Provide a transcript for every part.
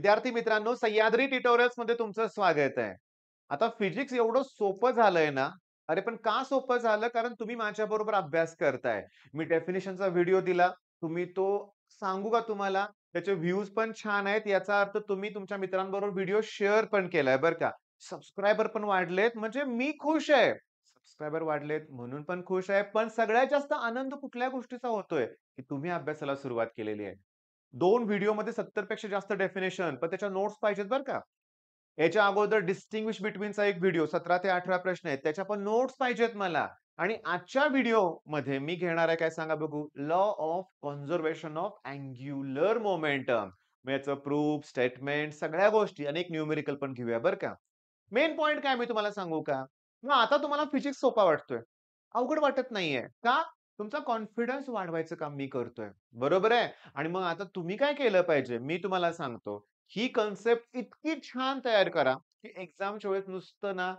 विद्यार्थी मित्रांनो, सह्याद्री ट्युटोरियल्स मध्ये तुमचं स्वागत आहे. आता फिजिक्स एवढं सोपं झालंय ना, अरे पण का सोपं झालं? कारण तुम्ही माझ्याबरोबर अभ्यास करताय. मी डेफिनिशनचा व्हिडिओ दिला. तुम्ही तो सांगू का तुम्हाला? त्याचे व्ह्यूज पण छान आहेत. याचा अर्थ तुम्ही तुमच्या मित्रांबरोबर व्हिडिओ शेअर पण केलाय बरं का. सबस्क्रायबर पण वाढलेत म्हणजे मी खुश आहे. सबस्क्रायबर वाढलेत म्हणून पण खुश आहे. पण सगळ्यात जास्त आनंद कुठल्या गोष्टीचा होतोय? की तुम्ही अभ्यासाला सुरुवात केलेली आहे. 2 व्हिडिओमध्ये 70 पेक्षा जास्त डेफिनेशन, पण त्याच्या नोट्स पाहिजेत बरं का. याच्या अगोदर डिस्टिंग्विश बिटवीनचा एक व्हिडिओ 17 ते 18 प्रश्न आहेत. त्याच्या पण नोट्स पाहिजेत मला. आणि आजच्या व्हिडिओमध्ये मी घेणार आहे काय सांगा बघू? Law of conservation of angular momentum. मग याचं प्रूफ, स्टेटमेंट सगळ्या गोष्टी आणि एक न्यूमेरिकल पण घेऊया बरं का. मेन पॉइंट काय मी तुम्हाला सांगू का? मग आता तुम्हाला फिजिक्स सोपा वाटतोय. अवघड वाटत नाहीये. का? तुमचा कॉन्फिडन्स वाढवायचं काम मी करतोय. बरोबर आहे? आणि मग आता तुम्ही काय केलं पाहिजे? मी तुम्हाला सांगतो. ही कन्सेप्ट इतकी छान तयार करा, की एक्झामच्या वेळेस नुसतं ना,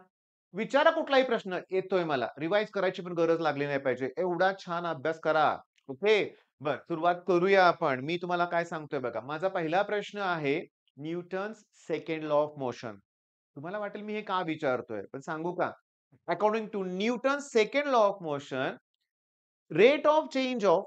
विचारा कुठलाही प्रश्न येतोय मला. रिवाईज करायची पण गरज लागली नाही पाहिजे. एवढा छान अभ्यास करा. ओके. बरं सुरुवात करूया आपण. मी तुम्हाला काय सांगतोय बघा. माझा पहिला प्रश्न आहे Newton's second law of motion. तुम्हाला वाटेल मी हे का विचारतोय? पण सांगू का? According to Newton's second law of motion, rate of change of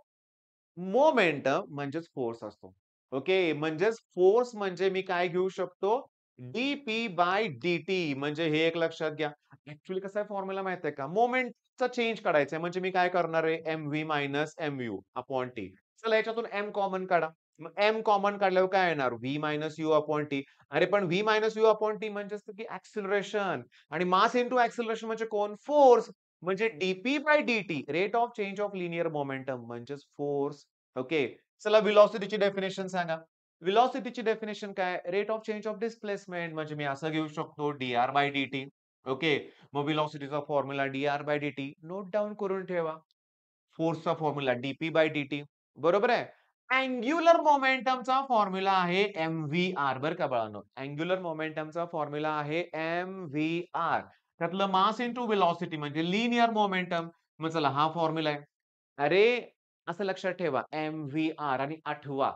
momentum म्हणजेच फोर्स असतो. ओके. म्हणजेच फोर्स म्हणजे मी काय घेऊ शकतो? डी बाय डी म्हणजे हे एक लक्षात घ्या. ॲक्चुअली कसा आहे फॉर्म्युला माहिती आहे का? मोमेंटचा चेंज करायचा आहे. म्हणजे मी काय करणार आहे? M-V minus M-you upon T. चला याच्यातून एम कॉमन काढा. मग एम कॉमन काढल्यावर काय येणार? V minus U upon T. अरे पण V minus U upon T म्हणजे असतं की ॲक्सेलरेशन आणि मास इंटू ॲक्सेलरेशन म्हणजे कोण? फोर्स. म्हणजे d by d rate of change of linear momentum म्हणजेच फोर्स. ओके. चला व्हेलॉसिटीची डेफिनिशन सांगा. व्हेलॉसिटीची डेफिनिशन काय? Rate of change of displacement म्हणजे मी असं घेऊ शकतो डी-आर बाय डी-टी. ओके. मग व्हेलॉसिटीचा formula d r by d t note down करून ठेवा. फोर्सचा फॉर्म्युला डी बाय डी बरोबर आहे. अँग्युलर मोमेंटमचा फॉर्म्युला आहे एम-व्ही-आर बरं का बाळांनो. अँग्युलर मोमेंटमचा फॉर्म्युला आहे एम-व्ही-आर. त्यातलं मास इंटू व्हेलॉसिटी म्हणजे लिनियर मोमेंटम. मग चला हा फॉर्म्युला आहे. अरे, असं लक्षात ठेवा एम-व्ही-आर आणि आठवा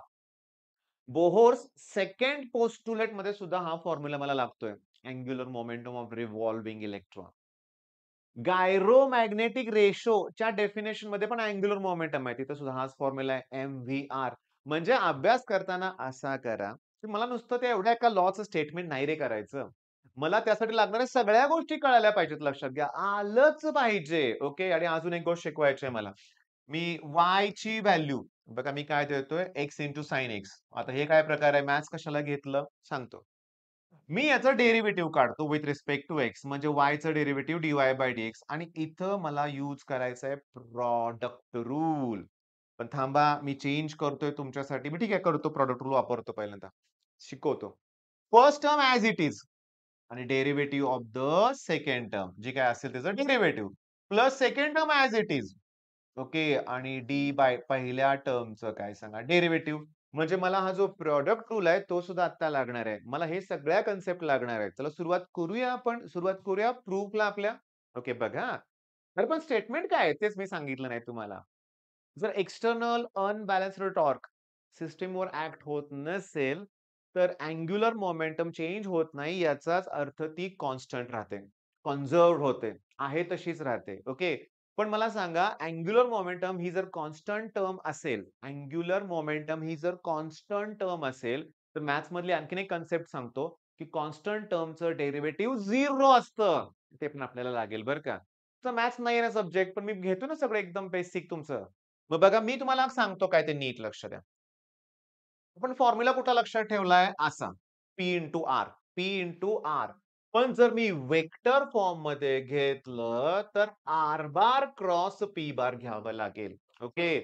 बोहोर्स सेकंड पोस्टुलेट मध्ये सुद्धा हा फॉर्म्युला मला लागतोय. Angular momentum of revolving electron. Gyromagnetic रेशोच्या डेफिनेशन मध्ये पण अँग्युलर मोमेंटम आहे. तिथे सुद्धा हाच फॉर्म्युला आहे एम-व्ही-आर. म्हणजे अभ्यास करताना असा करा, की मला नुसतं त्या एवढ्या एका लॉचं स्टेटमेंट नाही रे करायचं. मला त्यासाठी लागणाऱ्या सगळ्या गोष्टी कळायला पाहिजेत लक्षात घ्या. आलंच पाहिजे. ओके. आणि अजून एक गोष्ट शिकवायची आहे मला. मी ची व्हॅल्यू बघा मी काय देतोय एक्स इंटू साइन एक्स. आता हे काय प्रकार आहे? मॅथ्स कशाला घेतलं? सांगतो. मी याचं डेरिव्हेटिव्ह काढतो विथ रिस्पेक्ट टू एक्स म्हणजे वायचं डेरिव्हेटिव्ह डी-वाय बाय डी-एक्स आणि इथं मला यूज करायचा आहे प्रॉडक्ट रूल. पण थांबा मी चेंज करतोय तुमच्यासाठी. मी ठीक आहे करतो प्रॉडक्ट रूल वापरतो पहिल्यांदा. शिकवतो. First term as it is आणि derivative of the second term जे काय असेल त्याचं derivative plus second term as it is. Okay. आणि डी बाय पहिल्या टर्मचं काय सांगा? डेरिव्हेटिव्ह. म्हणजे मला हा जो प्रॉडक्ट रूल आहे तो सुद्धा आता लागणार आहे. मला हे सगळ्या कन्सेप्ट लागणार आहेत. चला सुरुवात करूया आपण. सुरुवात करूया प्रूफला आपल्या. ओके बघा. अरे पण स्टेटमेंट काय आहे? तेच मी सांगितलं नाही तुम्हाला. जर एक्स्टर्नल अनबॅलन्स्ड टॉर्क सिस्टमवर ॲक्ट होत नसेल, तर अँग्युलर मोमेंटम चेंज होत नाही याचाच अर्थ ती कॉन्स्टंट राहते. कन्झर्व्हड होते. आहे तशीच राहते. ओके. पण मला सांगा अँग्युलर मोमेंटम ही जर कॉन्स्टंट टर्म असेल, अँग्युलर मोमेंटम ही जर कॉन्स्टंट टर्म असेल, तर मॅथ्स मधली आणखीन एक कन्सेप्ट सांगतो, की कॉन्स्टंट टर्मचं डेरिव्हेटिव्ह 0 असतं. ते पण आपल्याला लागेल बरं का. तर मॅथ्स नाही आहे ना सब्जेक्ट, पण मी घेतो ना सगळं एकदम बेसिक तुमचं. मग बघा मी तुम्हाला सांगतो काय ते नीट लक्ष द्या. आपण फॉर्म्युला कुठला लक्षात ठेवलाय? असा. P into R. P into R. पण जर मी वेक्टर फॉर्म मध्ये घेतलं, तर R bar cross P bar घ्यावं लागेल. ओके.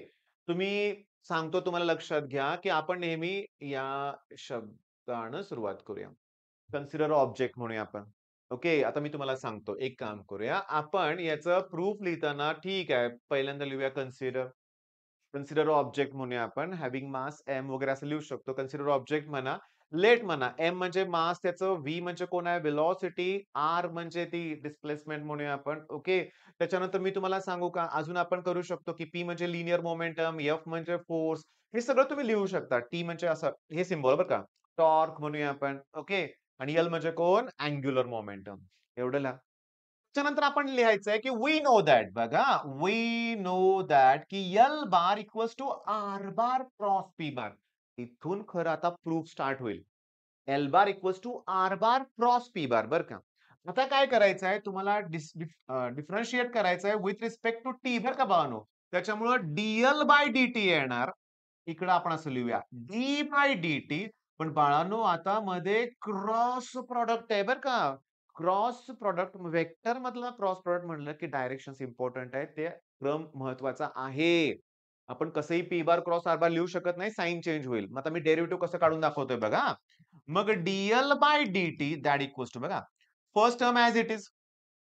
तुम्ही सांगतो तुम्हाला लक्षात घ्या, की आपण नेहमी या शब्दानं सुरुवात करूया. कन्सिडर ऑब्जेक्ट म्हणूया आपण. ओके. आता मी तुम्हाला सांगतो. एक काम करूया. आपण याचं प्रूफ लिहिताना ठीक आहे. पहिल्यांदा लिहूया कन्सिडर. कन्सिडर ऑब्जेक्ट म्हणूया आपण. हॅव्हिंग मास एम वगैरे असं लिहू शकतो. कन्सिडर ऑब्जेक्ट म्हणा. लेट म्हणा. एम म्हणजे मास त्याचं, व्ही म्हणजे कोण आहे? व्हेलॉसिटी, आर म्हणजे ती डिस्प्लेसमेंट म्हणूया आपण. ओके. त्याच्यानंतर मी तुम्हाला सांगू का? अजून आपण करू शकतो, की पी म्हणजे लिनियर मोमेंटम, एफ म्हणजे फोर्स. हे सगळं तुम्ही लिहू शकता. टी म्हणजे असं हे सिम्बॉल बरं का. टॉर्क म्हणूया आपण. ओके. आणि एल म्हणजे कोण? Angular momentum. एवढं लिहा. त्याच्यानंतर आपण लिहायचंय की वी नो दॅट बघा, वी नो दॅट की L bar equals to R bar cross P bar. इथून खरं आता प्रूफ स्टार्ट होईल. L bar equals to R bar cross P bar बरं का. आता काय करायचं आहे तुम्हाला डिफरन्शिएट करायचं आहे विथ रिस्पेक्ट टू टी बरं का बाळांनो. त्याच्यामुळं डीएल बाय डीटी येणार. इकडं आपण असं लिहूया डी बाय डी पण बाळांनो आता मध्ये क्रॉस प्रॉडक्ट आहे बरं का. क्रॉस प्रॉडक्ट वेक्टर मधला क्रॉस प्रॉडक्ट म्हणलं की डायरेक्शन्स इम्पॉर्टंट आहे. ते क्रम महत्वाचा आहे. आपण कसंही P bar cross R bar लिहू शकत नाही. साइन चेंज होईल. मग आता मी डेरिव्हेटिव्ह कसं काढून दाखवतोय बघा. मग d l by DT that equals to बघा. First term as it is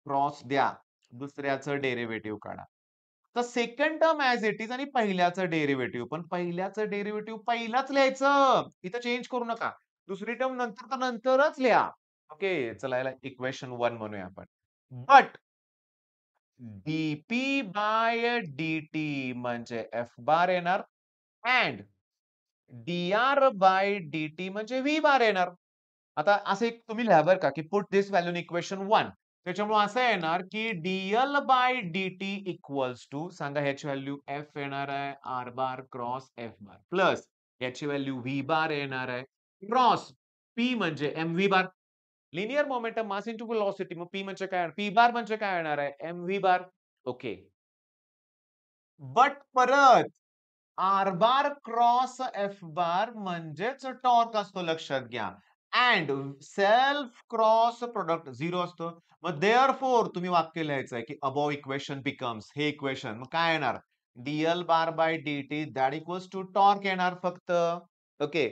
cross द्या. दुसऱ्याचं डेरिव्हेटिव्ह काढा. तर second term as it is आणि पहिल्याचं डेरिव्हेटिव्ह. पण पहिल्याचं डेरिव्हेटिव्ह पहिलाच लिहायचं. इथं चेंज करू नका. दुसरी टर्म नंतर तर नंतरच लिहा. ओके. चला याला इक्वेशन 1 म्हणूया आपण. बट डीपी बाय डीटी म्हणजे एफ बार येणार अँड डीआर बाय डीटी म्हणजे व्ही बार येणार. आता असं एक तुम्ही लिहा बरं का, की put this value in equation 1. त्याच्यामुळे असं येणार, की d l by d t equals to सांगा ह्याची व्हॅल्यू एफ येणार आहे, r bar cross F bar plus याची व्हॅल्यू व्ही बार येणार आहे, क्रॉस पी म्हणजे m v bar. Linear momentum mass into velocity. मग पी म्हणजे काय? पी बार म्हणजे काय येणार आहे? MV bar. ओके. बट परत R bar cross F bar म्हणजेच टॉर्क असतो लक्षात घ्या. अँड सेल्फ क्रॉस प्रोडक्ट 0 असतो. मग देअरफॉर तुम्ही वाक्य लिहायचंय की अबोव इक्वेशन बिकम्स हे इक्वेशन मग काय येणार? DL bar by DT that equals to torque येणार फक्त. ओके.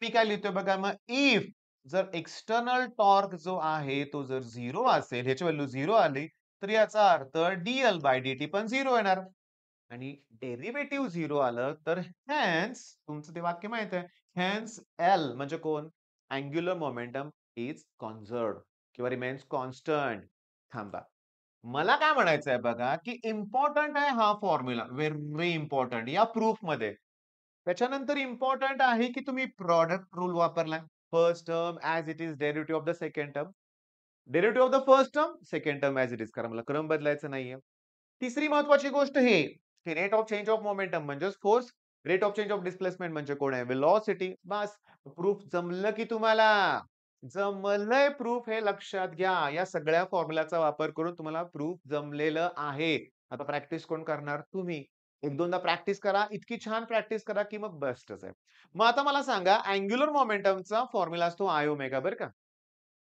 मी काय लिहितोय बघा मग इफ जर एक्सटर्नल टॉर्क जो आहे तो जर 0 असेल, ह्याची व्हॅल्यू 0 आली, तर याचा अर्थ डीएल बाय डीटी पण 0 येणार. आणि डेरिव्हेटिव्ह 0 आलं तर हेन्स तुमचं ते वाक्य माहित आहे. हेन्स एल म्हणजे कोण? अँग्युलर मोमेंटम इज कॉन्झर्व्ड किंवा रिमेन्स कॉन्स्टंट. थांबा. मला काय म्हणायचंय बघा, की इम्पोर्टंट आहे हा फॉर्म्युला. व्हेरी इम्पोर्टंट या प्रूफमध्ये. त्याच्यानंतर इम्पोर्टंट आहे, की तुम्ही प्रॉडक्ट रूल वापरलाय. First term as it is derivative of the second term. Derivative of the first term, second term as it is. कारण मला क्रम बदलायचा नाहीये. तिसरी महत्वाची गोष्ट ही, की rate of change of momentum म्हणजेच force, rate of change of displacement म्हणजे कोण आहे? व्हेलॉसिटी. बस प्रूफ जमलं की तुम्हाला? जमलंय प्रूफ हे लक्षात घ्या. या सगळ्या फॉर्म्युलाचा वापर करून तुम्हाला प्रूफ जमलेलं आहे. आता प्रॅक्टिस कोण करणार? तुम्ही. 1-2दा प्रॅक्टिस करा. इतकी छान प्रॅक्टिस करा, की मग बेस्टच आहे. मग आता मला सांगा अँग्युलर मोमेंटमचा फॉर्म्युला असतो आय ओमेगा बरं का?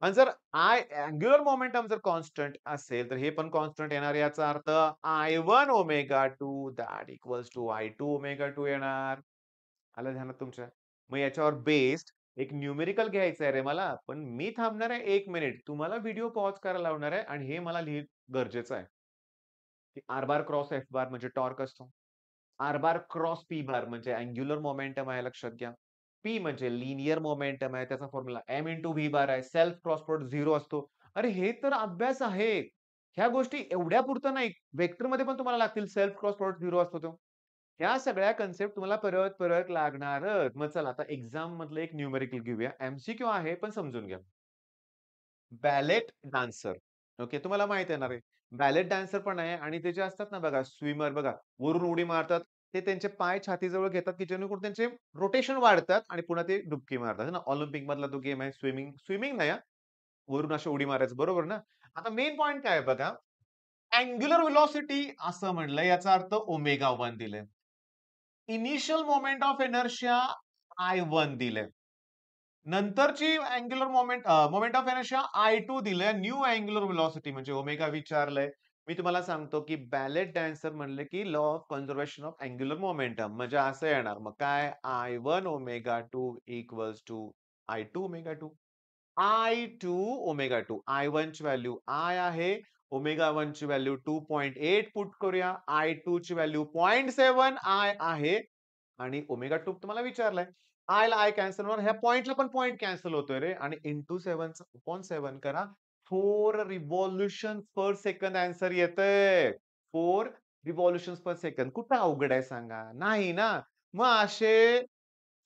आणि जर अँग्युलर मोमेंटम जर कॉन्स्टंट असेल, तर हे पण कॉन्स्टंट येणार. याचा अर्थ I1 omega 2 that equals to I2 omega 2 येणार. आलं ध्यानात तुमच्या? मग याच्यावर बेस्ड एक न्यूमेरिकल घ्यायचं आहे रे मला. पण मी थांबणार आहे 1 मिनिट. तुम्हाला व्हिडिओ पॉज करायला लावणार आहे आणि हे मला गरजेचं आहे. की R bar cross F bar म्हणजे टॉर्क असतो. R bar cross P bar म्हणजे अँग्युलर मोमेंटम आहे लक्षात घ्या. पी म्हणजे लिनियर मोमेंटम आहे त्याचा फॉर्म्युला एम इंटू व्ही बार आहे. सेल्फ क्रॉस प्रोडक्ट 0 असतो. अरे हे तर अभ्यास आहे. ह्या गोष्टी एवढ्या पुरतं नाही. व्हेक्टरमध्ये पण तुम्हाला लागतील सेल्फ क्रॉस प्रोडक्ट 0 असतो तो. ह्या सगळ्या कन्सेप्ट तुम्हाला परत लागणारच. मग चला आता एक्झाम मधलं एक न्यूमेरिकल घेऊया. एमसीक्यू आहे पण समजून घ्या. Ballot dancer. ओके. तुम्हाला माहित आहे ना रे. बॅलेट डान्सर पण आहे आणि ते जे असतात ना बघा स्विमर बघा, वरून उडी मारतात. ते त्यांचे पाय छातीजवळ घेतात, की जेणेकरून त्यांचे रोटेशन वाढतात आणि पुन्हा ते डुबकी मारतात ना. ऑलिम्पिक मधला तो गेम आहे स्विमिंग. स्विमिंग नाही हां, वरून अशी उडी मारायचं बरोबर ना? आता मेन पॉइंट काय आहे बघा, अँग्युलर व्हेलॉसिटी असं म्हणलंय याचा अर्थ ओमेगा 1 दिलंय. Initial moment of inertia I1 दिलंय. नंतरची angular moment of inertia I2 दिलंय. न्यू अँग्युलर व्हेलॉसिटी म्हणजे ओमेगा विचारलंय. मी तुम्हाला सांगतो, की बॅलेट डान्सर म्हणलं, की law of conservation of angular momentum म्हणजे असं येणार. मग काय I1 omega 2 equals to I2 omega 2. I2 omega 2. I1 ची व्हॅल्यू I आहे. ओमेगा 1 ची व्हॅल्यू 2.8 पुट करूया. I2 ची व्हॅल्यू 0.7 I आहे. आणि ओमेगा 2 तुम्हाला विचारलाय. आय ला आय कॅन्सल होणार. ह्या पॉइंटला पण पॉइंट कॅन्सल होतोय रे आणि इंटू 7 अपॉन 7 करा. 4 रिव्होल्यूशन्स पर सेकंद आन्सर येतंय. 4 रिव्होल्यूशन्स पर सेकंद. कुठं अवघड आहे सांगा? नाही ना. मग असे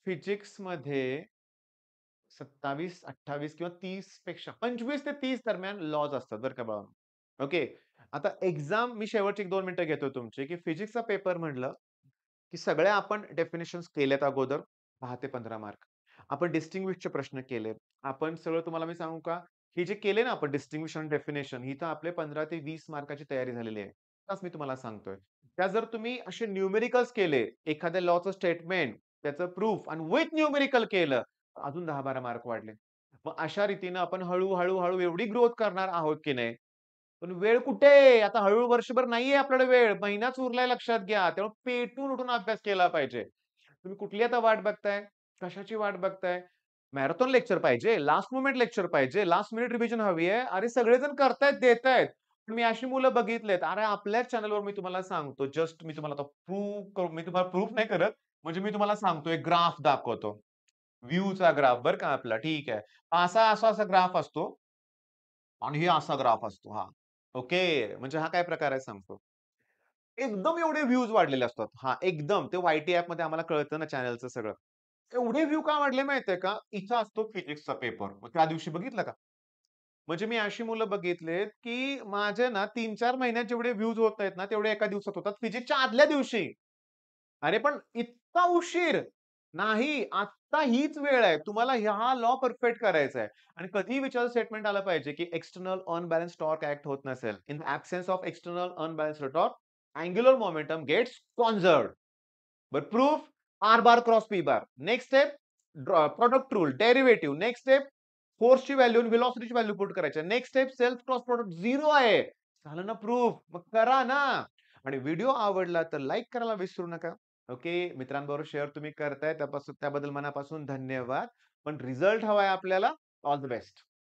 फिजिक्समध्ये 27, 28 किंवा 30 पेक्षा 25 ते 30 दरम्यान लॉज असतात बरं का बाळांनो. ओके. आता एक्झाम मी शेवटची 1-2 मिनिटं घेतो तुमची, की फिजिक्सचा पेपर म्हटलं, की सगळ्या आपण डेफिनिशन्स केल्यात अगोदर 10 ते 15 मार्क. आपण डिस्टिंग्विशचे प्रश्न केलेत. आपण सगळं तुम्हाला मी सांगू का, हे जे केले ना आपण डिस्टिंग्विश आणि डेफिनिशन ही तर आपले 15 ते 20 मार्काची तयारी झालेली आहे. आताच मी तुम्हाला सांगतोय. त्या जर तुम्ही असे न्यूमेरिकल्स केले, एखाद्या लॉचं स्टेटमेंट, त्याचं प्रूफ आणि विथ न्यूमेरिकल केलं, अजून 10-12 मार्क वाढले. मग अशा रीतीनं आपण हळू एवढी ग्रोथ करणार आहोत की नाही. पण वेळ कुठे? आता हळू वर्षभर नाहीये आपल्याकडे वेळ. महिनाच उरलाय लक्षात घ्या. त्यामुळे पेटून उठून अभ्यास केला पाहिजे. तुम्ही कुठली आता वाट बघताय? कशाची वाट बघताय? मॅरेथॉन लेक्चर पाहिजे, लास्ट मोमेंट लेक्चर पाहिजे, लास्ट मिनिट रिव्हिजन हवी आहे. अरे सगळेजण करतायत, देतायत. पण मी अशी मुलं बघितलेत. अरे आपल्याच चॅनलवर मी तुम्हाला सांगतो. जस्ट मी तुम्हाला आता प्रूव्ह करून मी तुम्हाला प्रूफ नाही करत. म्हणजे मी तुम्हाला सांगतो, एक ग्राफ दाखवतो. व्ह्यूचा ग्राफ बरं का आपला. ठीक आहे. असा ग्राफ असतो आणि हे असा ग्राफ असतो. हां. ओके. म्हणजे हा काय प्रकार आहे सांगतो. एकदम एवढे व्ह्यूज वाढलेले असतात. हां, एकदम. ते वाय-टी ॲपमध्ये आम्हाला कळतं ना चॅनलचं सगळं. एवढे व्ह्यू का वाढले माहितीये का? इथं असतो फिजिक्सचा पेपर. मग त्या दिवशी बघितलं का? म्हणजे मी अशी मुलं बघितलेत, की माझे ना 3-4 महिन्यात जेवढे व्ह्यूज होत नाहीत ना, तेवढे एका दिवसात होतात फिजिक्सच्या आदल्या दिवशी. अरे पण इतका उशीर? नाही, आत्ता हीच वेळ आहे. तुम्हाला हा लॉ परफेक्ट करायचा आहे. आणि कधीही विचार स्टेटमेंट आलं पाहिजे, की एक्सटर्नल अनबॅलन्स्ड टॉर्क ॲक्ट होत नसेल. In the absence of external unbalanced torque, angular momentum gets conserved. But proof R bar cross P bar. Next step product rule, derivative. Next step फोर्सची व्हॅल्यू आणि व्हेलॉसिटीची value put करायची. Next step self cross product 0 आहे. झालं ना proof. मग करा ना. आणि व्हिडिओ आवडला तर लाईक करायला विसरू नका. ओके. मित्रांबरोबर शेअर तुम्ही करताय त्याबद्दल मनापासून धन्यवाद. पण रिझल्ट हवाय आपल्याला. All the best.